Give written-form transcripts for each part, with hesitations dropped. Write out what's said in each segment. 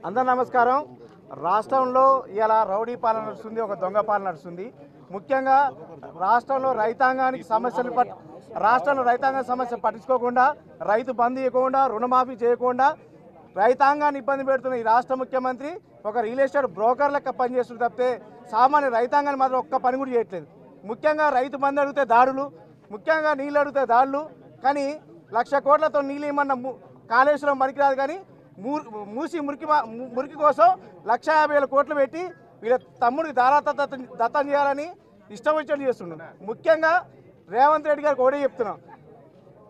అందరూ నమస్కారం. రాష్ట్రంలో ఇలా రౌడీ పాలన నడుస్తుంది, ఒక దొంగ పాలన నడుస్తుంది. ముఖ్యంగా రాష్ట్రంలో రైతాంగానికి సమస్య పట్టించుకోకుండా, రైతు బంద్ చేయకుండా, రుణమాఫీ చేయకుండా రైతాంగాన్ని ఇబ్బంది పెడుతున్న ఈ రాష్ట్ర ముఖ్యమంత్రి ఒక రియల్ ఎస్టేట్ బ్రోకర్ లెక్క పనిచేస్తుంది తప్పితే సామాన్య రైతాంగాన్ని మాత్రం ఒక్క పని కూడా చేయట్లేదు. ముఖ్యంగా రైతు బంద్ అడిగితే దాడులు, ముఖ్యంగా నీళ్ళు అడిగితే దాడులు. కానీ 1,00,000 కోట్లతో నీళ్ళు ఏమన్నా కాళేశ్వరం పనికిరాదు. కానీ మూసి మురికి కోసం 1,50,000 కోట్లు పెట్టి వీళ్ళ తమ్ముడికి దత్తం చేయాలని ఇష్టం వచ్చినట్టు చేస్తున్నాం. ముఖ్యంగా రేవంత్ రెడ్డి గారికి ఒకటే చెప్తున్నాం,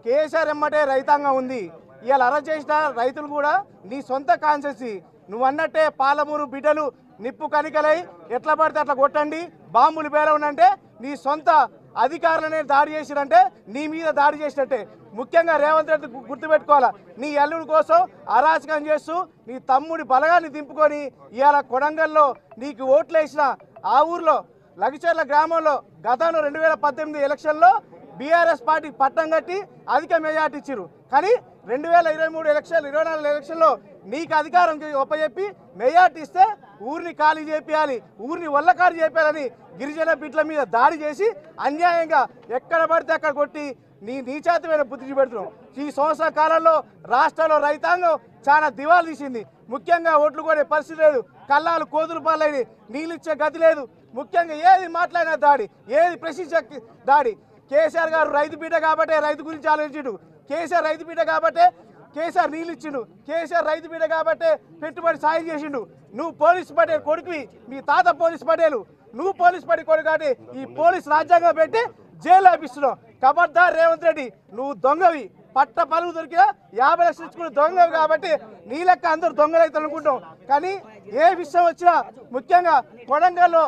కేసీఆర్ ఎమ్మటే రైతాంగం ఉంది. ఇవాళ అరెస్ట్ చేసిన రైతులు కూడా నీ సొంత కాన్సెన్సీ. నువ్వు అన్నట్టే పాలమూరు బిడ్డలు నిప్పు కనికలై ఎట్లా పడితే అట్లా కొట్టండి, బాంబులు పేలవనంటే నీ సొంత అధికారులనే దాడి చేసిరంటే నీ మీద దాడి చేసినట్టే. ముఖ్యంగా రేవంత్ రెడ్డి గుర్తుపెట్టుకోవాలా, నీ అల్లుడి కోసం అరాచకం చేస్తూ నీ తమ్ముడి బలగాన్ని దింపుకొని ఇవాళ కొడంగల్లో నీకు ఓట్లు వేసిన ఆ ఊర్లో లగిచెర్ల గ్రామంలో గతంలో 2018 ఎలక్షన్లో బీఆర్ఎస్ పార్టీ పట్టం కట్టి అధిక మెజార్టీ ఇచ్చారు. కానీ 2023 ఎలక్షన్లో నీకు అధికారం ఒప్పచెప్పి మెజార్టీ ఇస్తే ఊరిని ఖాళీ చేపియాలి, ఊరిని వల్లకారు చేయాలని గిరిజన బిడ్డల మీద దాడి చేసి అన్యాయంగా ఎక్కడ పడితే అక్కడ కొట్టి నీ నీచాతమైన బుద్ధి చూపెడుతున్నావు. ఈ సంవత్సర కాలంలో రాష్ట్రంలో రైతాంగం చాలా దివాలు తీసింది. ముఖ్యంగా ఓట్లు కొనే పరిస్థితి లేదు, కళ్ళాలు కోతులు పాలైన, నీళ్ళు ఇచ్చే గతి లేదు. ముఖ్యంగా ఏది మాట్లాడిన దాడి, ఏది ప్రశ్నించే దాడి. కేసీఆర్ గారు రైతు బిడ్డ కాబట్టే రైతు గురించి ఆలోచించిండు. కేసీఆర్ రైతు బిడ్డ కాబట్టే కేసీఆర్ నీళ్ళు ఇచ్చిండు. కేసీఆర్ రైతు బిడ్డ కాబట్టే పెట్టుబడి సాయం చేసిండు. నువ్వు పోలీస్ పటేల్ కొడుకువి, మీ తాత పోలీస్ పటేలు, నువ్వు పోలీస్ పటేల్ కొడుకు కాబట్టి ఈ పోలీస్ రాజ్యాంగం పెట్టి జైలు ఆపిస్తున్నావు. ఖబర్దార్ రేవంత్ రెడ్డి, నువ్వు దొంగవి. పట్ట పలుగు దొరికినా 50 లక్షలు ఇచ్చుకుని దొంగవి కాబట్టి నీ లెక్క అందరూ దొంగలైతే అనుకుంటాం. కానీ ఏ విషయం వచ్చినా ముఖ్యంగా కొడంగల్లో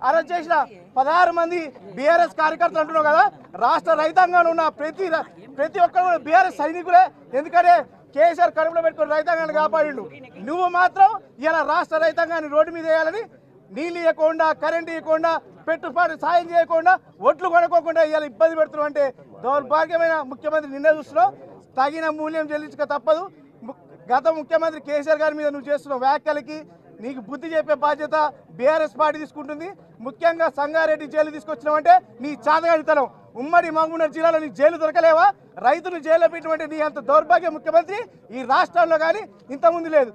అరెస్ట్ చేసిన 16 మంది బీఆర్ఎస్ కార్యకర్తలు అంటున్నావు కదా, రాష్ట్ర రైతాంగంలో ఉన్న ప్రతి ఒక్కరు కూడా బీఆర్ఎస్ సైనికులే. ఎందుకంటే కేసీఆర్ కడుపులో పెట్టుకుని రైతాంగాన్ని కాపాడిండు. నువ్వు మాత్రం ఇలా రాష్ట్ర రైతాంగాన్ని రోడ్డు మీద వేయాలని నీళ్ళు ఇవ్వకుండా, కరెంటు ఇవ్వకుండా, పెట్టుబడి సాయం చేయకుండా, ఒట్లు కొనుక్కోకుండా ఇలా ఇబ్బంది పెడుతున్నావు అంటే దౌర్భాగ్యమైన ముఖ్యమంత్రి నిన్నే చూస్తున్నావు. తగిన మూల్యం చెల్లించక తప్పదు. గత ముఖ్యమంత్రి కేసీఆర్ గారి మీద నువ్వు చేస్తున్న వ్యాఖ్యలకి నీకు బుద్ధి చెప్పే బాధ్యత బీఆర్ఎస్ పార్టీ తీసుకుంటుంది. ముఖ్యంగా సంగారెడ్డి జైలు తీసుకొచ్చినావంటే నీ చాదగానితనం. ఉమ్మడి మహబూబ్నగర్ జిల్లాలో నీ జైలు దొరకలేవా? రైతులు జైల్లో పెట్టినటువంటి నీ అంత దౌర్భాగ్య ముఖ్యమంత్రి ఈ రాష్ట్రంలో కానీ ఇంతకుముందు లేదు.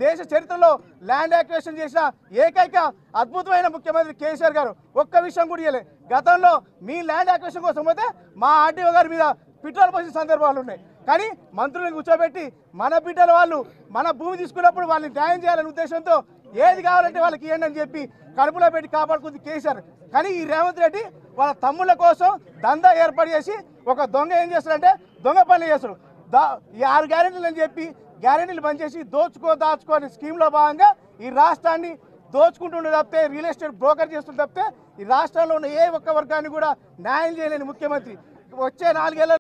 దేశ చరిత్రలో ల్యాండ్ యాక్విజిషన్ చేసిన ఏకైక అద్భుతమైన ముఖ్యమంత్రి కేసీఆర్ గారు. ఒక్క విషయం కూడా ఇవ్వలే. గతంలో మీ ల్యాండ్ యాక్విజిషన్ కోసం పోతే మా ఆర్టీఓ గారి మీద పెట్రోల్ పోసిన సందర్భాలు ఉన్నాయి. కానీ మంత్రులను కూర్చోబెట్టి మన బిడ్డల వాళ్ళు మన భూమి తీసుకున్నప్పుడు వాళ్ళని న్యాయం చేయాలనే ఉద్దేశంతో ఏది కావాలంటే వాళ్ళకి ఇవ్వండి అని చెప్పి కడుపులో పెట్టి కాపాడుకుంది కేసీఆర్. కానీ ఈ రేవంత్ రెడ్డి వాళ్ళ తమ్ముళ్ళ కోసం దందా ఏర్పాటు చేసి ఒక దొంగ ఏం చేస్తాడంటే దొంగ పనులు చేస్తాడు. ఈ 6 గ్యారెంటీలు అని చెప్పి గ్యారెంటీలు బంద్ చేసి దాచుకో అనే స్కీమ్లో భాగంగా ఈ రాష్ట్రాన్ని దోచుకుంటుండే తప్పితే, రియల్ ఎస్టేట్ బ్రోకర్ చేస్తుండే తప్పితే ఈ రాష్ట్రంలో ఉన్న ఏ ఒక్క వర్గాన్ని కూడా న్యాయం చేయలేని ముఖ్యమంత్రి. వచ్చే 4 ఏళ్ళ